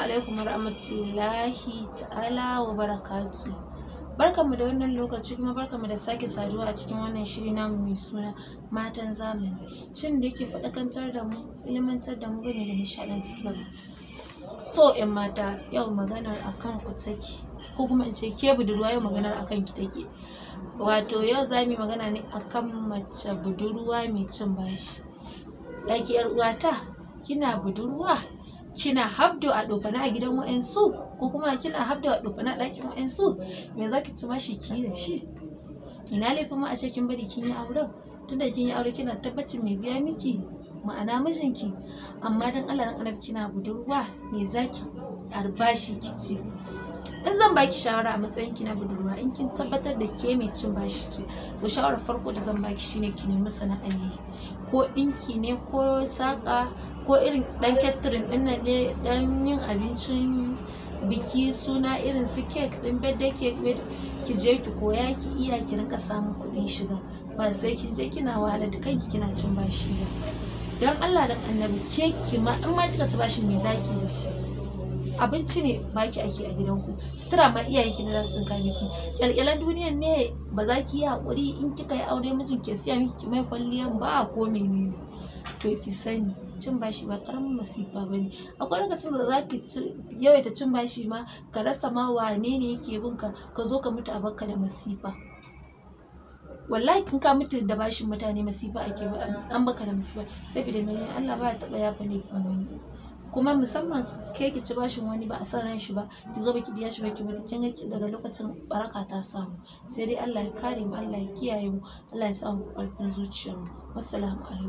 alaikum warahmatullahi ta'ala wa barakatu. Barkanmu da wannan lokaci kuma barkanmu da sake saduwa a cikin wannan shiri namu mai suna matan zamani. Shin da yake faɗakantar da mu, ilimantar da mu game da nishaɗantar da mu. To ƴan mata, yau maganar akan ku take, ko kuma in ce ke budurwa yau maganar akan ki take. Wato yau za mu yi magana ne akan mace budurwa mai cin bashi. Yaki ƴar uwata, kina budurwa? Kina habdo a ɗofana a gidan wa'ensu, ko kuma kina habdo a ɗofana a ɗakin wa'ensu? Me za ki ci bashi ki yi da shi? Ina laifin ma a ce kin bari kin yi auren? Tunda kin yi aure kina tabbacin mai biya miki, ma'ana mijinki. Amma dan Allah dan Annabi kina budurwa, me za ki bashi ki ci? In zan baki shawara a matsayin ki na budurwa, in kin tabbatar da ke mai cin bashi ce, to shawarar farko da zan baki shine ki nemi sana'ar yi. Ko ɗinki ne, ko saƙa, ko irin ɗan catering ɗin nan ne, ɗan yin abincin biki, suna, irin su cake ɗin birthday cake, ki je ki koya ki iya ki rinƙa samun kuɗin shiga. Ba sai kin je kina wahalar da kanki kina cin bashi ba. Don Allah dan Annabi, ke ki ma in ma kika ci bashin me zaki da shi? Abinci ne baki ake a gidanku, sutura ma iyayenki ne za su ɗinka miki. Ƙyalƙyalan duniyan ne ba za ki yi haƙuri in kika yi aure mijin ke siya miki ki mai kwalliyan ba, ko menene? To ki sani cin bashi ba ƙaramin masifa ba ne. Akwai lokacin da za ki yawaita cin bashi ma ka rasa ma wane ne yake bin ka, ka zo ka mutu a bakka da masifa. Wallahi in ka mutu da bashin mutane masifa ake an baka da masifa, saboda mene? Allah ba ya taɓa yafa laifin wani. Kuma musamman ke ki ci bashin wani ba a san ran shi ba, ki zo baki biya shi ba ki mutu, kin ga daga lokacin baraka ta samu. Sai dai Allah ya kare mu, Allah ya kiyaye mu, Allah ya sa mu ƙarfin zuciyarmu. Wassalamu alaikum.